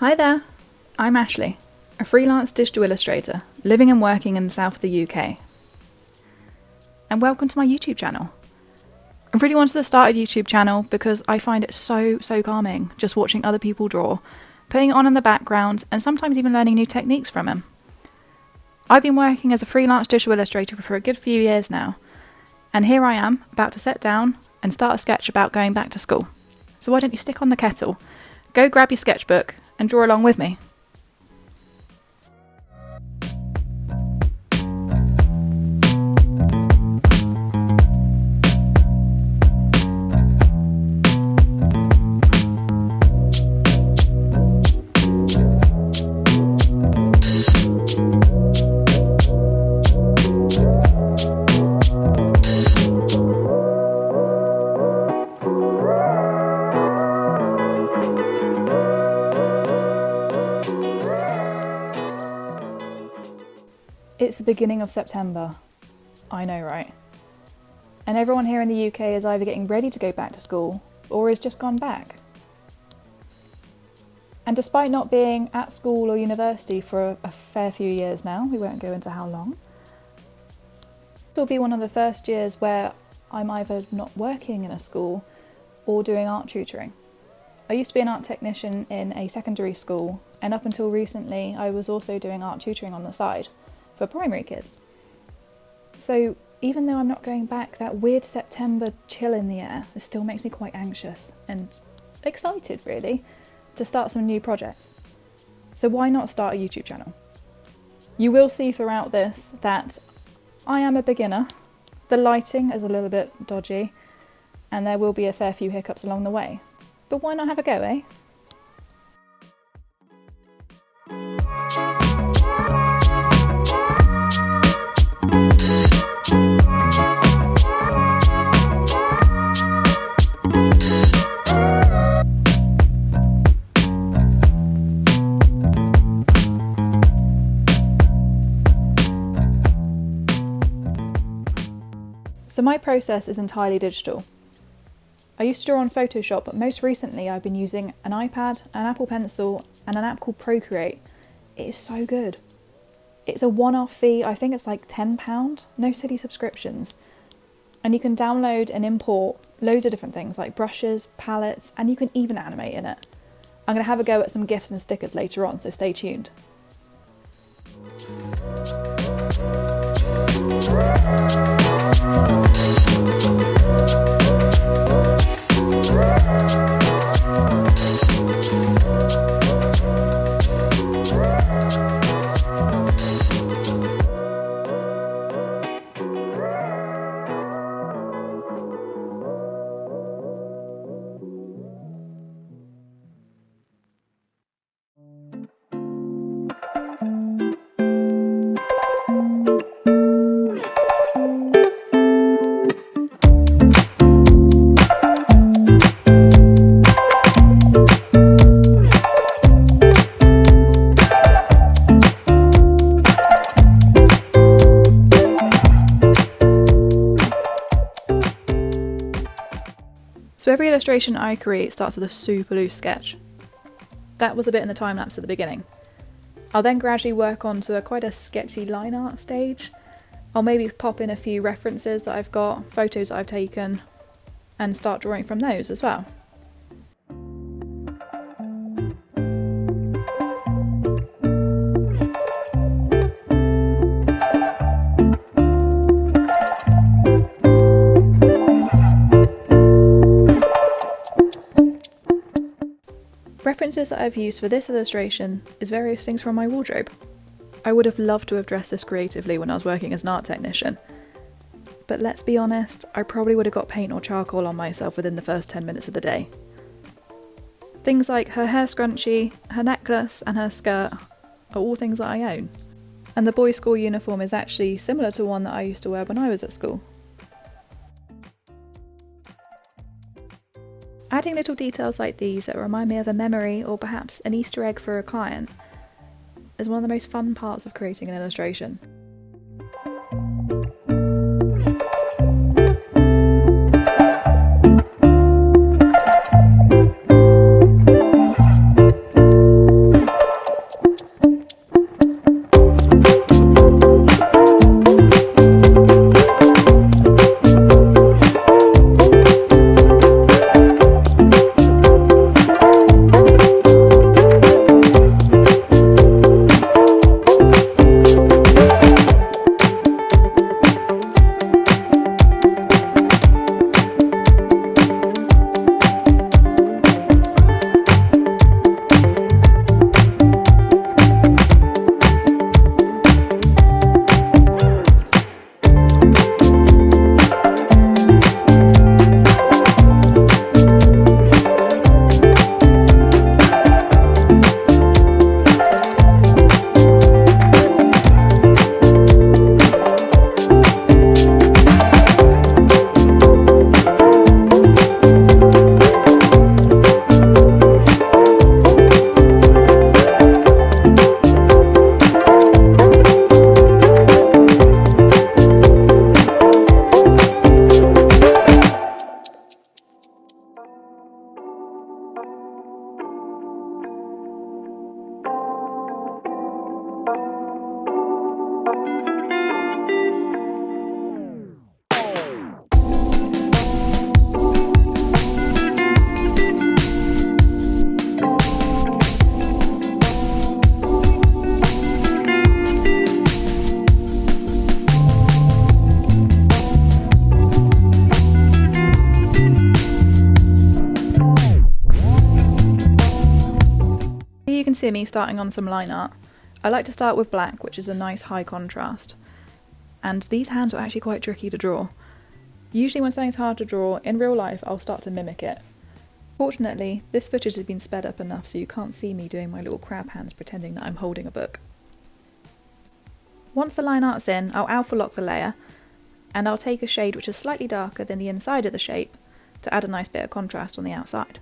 Hi there, I'm Ashley, a freelance digital illustrator living and working in the south of the UK. And welcome to my YouTube channel. I really wanted to start a YouTube channel because I find it so calming just watching other people draw, putting it on in the background and sometimes even learning new techniques from them. I've been working as a freelance digital illustrator for a good few years now, and here I am about to sit down and start a sketch about going back to school. So why don't you stick on the kettle, go grab your sketchbook and draw along with me. It's the beginning of September. I know, right? And everyone here in the UK is either getting ready to go back to school or has just gone back. And despite not being at school or university for a fair few years now, we won't go into how long, this will be one of the first years where I'm either not working in a school or doing art tutoring. I used to be an art technician in a secondary school, and up until recently I was also doing art tutoring on the side for primary kids. So even though I'm not going back, that weird September chill in the air, it still makes me quite anxious and excited really to start some new projects. So why not start a YouTube channel? You will see throughout this that I am a beginner, the lighting is a little bit dodgy, and there will be a fair few hiccups along the way. But why not have a go, eh? So my process is entirely digital. I used to draw on Photoshop, but most recently I've been using an iPad, an Apple Pencil, and an app called Procreate. It is so good. It's a one-off fee, I think it's like £10, no silly subscriptions. And you can download and import loads of different things like brushes, palettes, and you can even animate in it. I'm going to have a go at some GIFs and stickers later on, so stay tuned. So every illustration I create starts with a super loose sketch. That was a bit in the time lapse at the beginning. I'll then gradually work on to quite a sketchy line art stage. I'll maybe pop in a few references that I've got, photos that I've taken, and start drawing from those as well. References that I've used for this illustration is various things from my wardrobe. I would have loved to have dressed this creatively when I was working as an art technician. But let's be honest, I probably would have got paint or charcoal on myself within the first 10 minutes of the day. Things like her hair scrunchie, her necklace and her skirt are all things that I own. And the boys' school uniform is actually similar to one that I used to wear when I was at school. Adding little details like these that remind me of a memory or perhaps an Easter egg for a client is one of the most fun parts of creating an illustration. can see me starting on some line art. I like to start with black, which is a nice high contrast. And these hands are actually quite tricky to draw. Usually when something's hard to draw, in real life I'll start to mimic it. Fortunately, this footage has been sped up enough so you can't see me doing my little crab hands pretending that I'm holding a book. Once the line art's in, I'll alpha lock the layer, and I'll take a shade which is slightly darker than the inside of the shape to add a nice bit of contrast on the outside.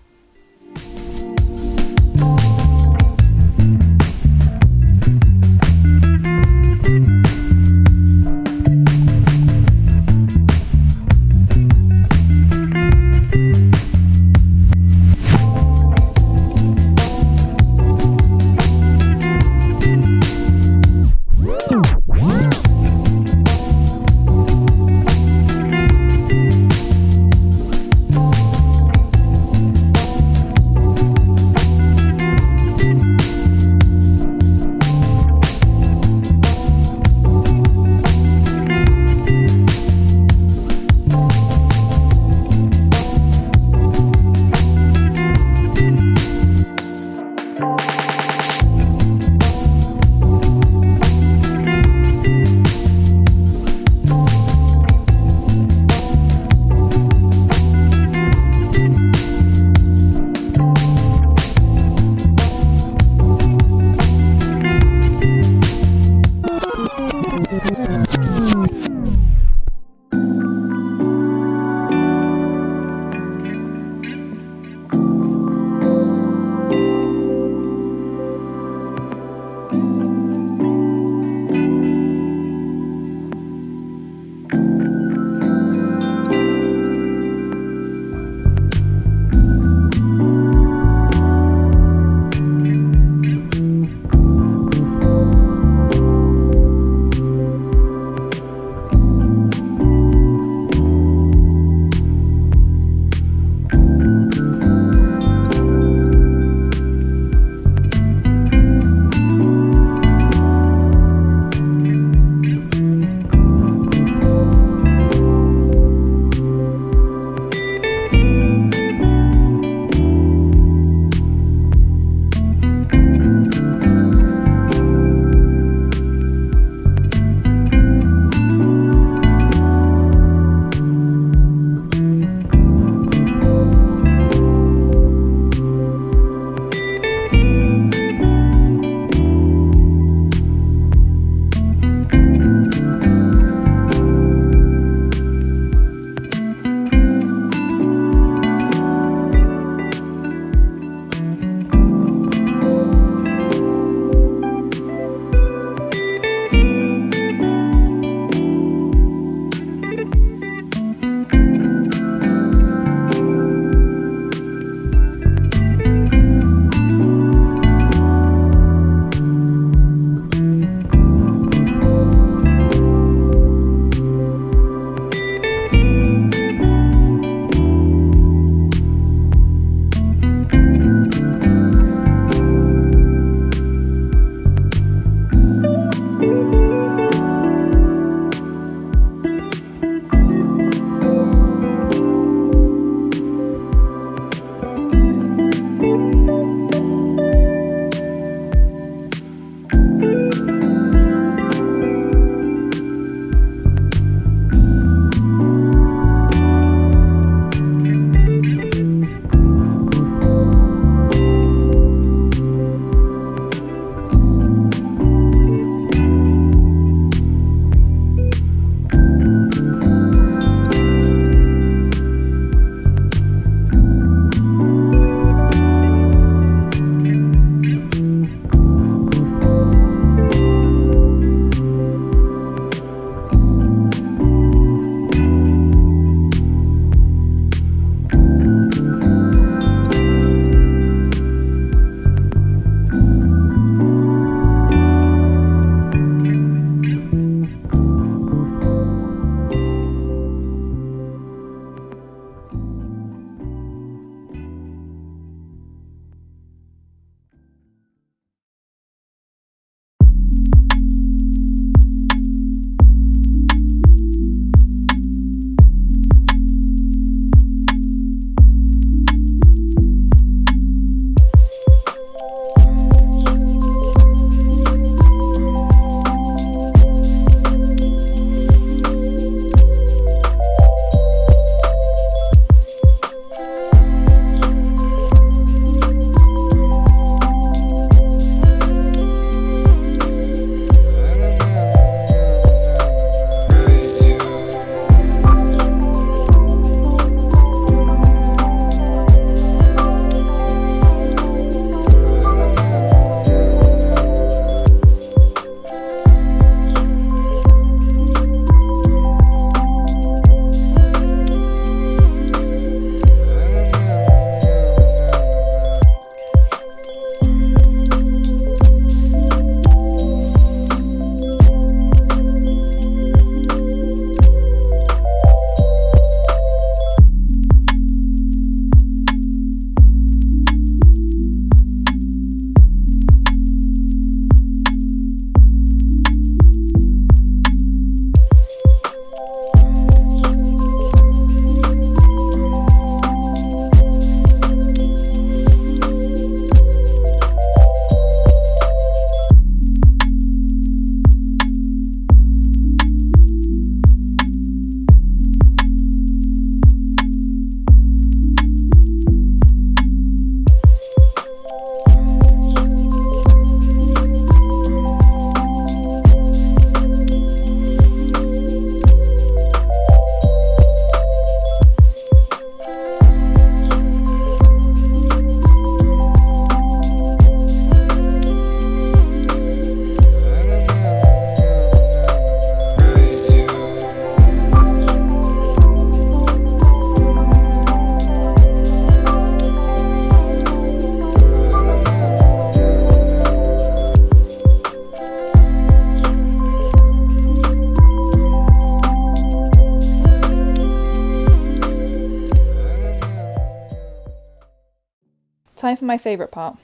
Time for my favourite part,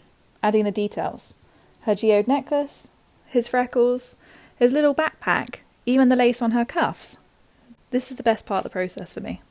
adding the details. Her geode necklace, his freckles, his little backpack, even the lace on her cuffs. This is the best part of the process for me.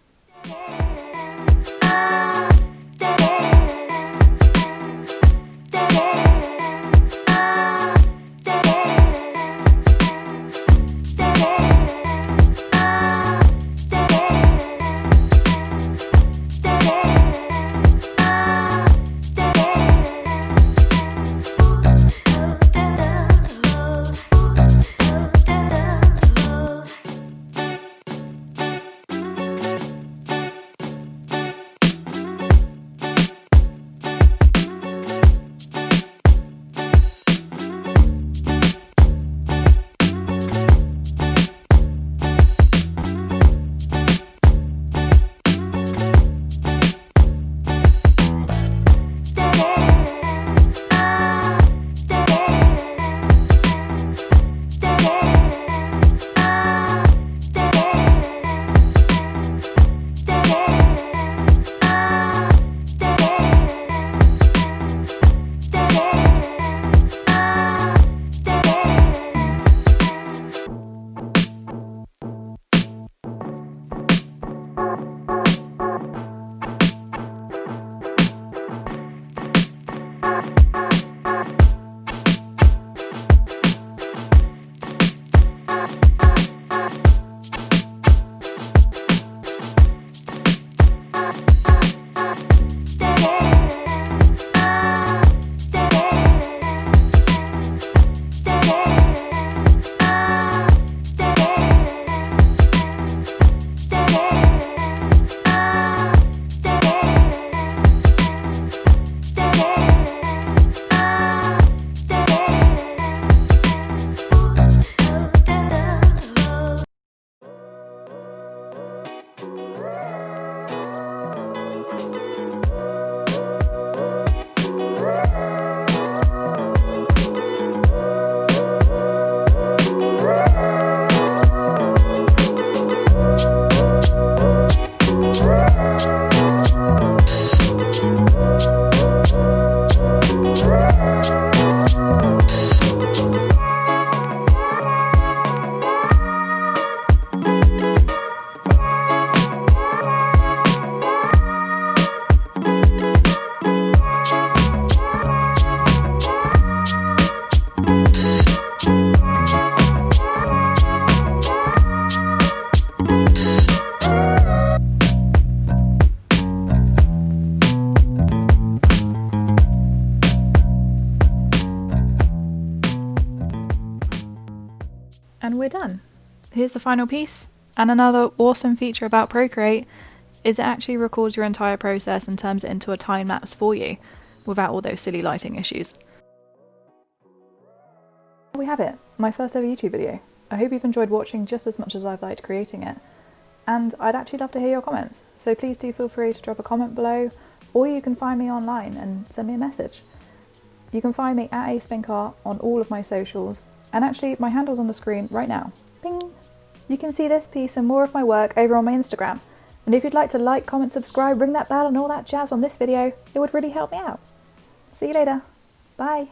And we're done. Here's the final piece. And another awesome feature about Procreate is it actually records your entire process and turns it into a time lapse for you without all those silly lighting issues. We have it, my first ever YouTube video. I hope you've enjoyed watching just as much as I've liked creating it. And I'd actually love to hear your comments, so please do feel free to drop a comment below, or you can find me online and send me a message. You can find me at acepinkart on all of my socials, and actually my handle's on the screen right now. Bing! You can see this piece and more of my work over on my Instagram. And if you'd like to like, comment, subscribe, ring that bell and all that jazz on this video, it would really help me out. See you later. Bye.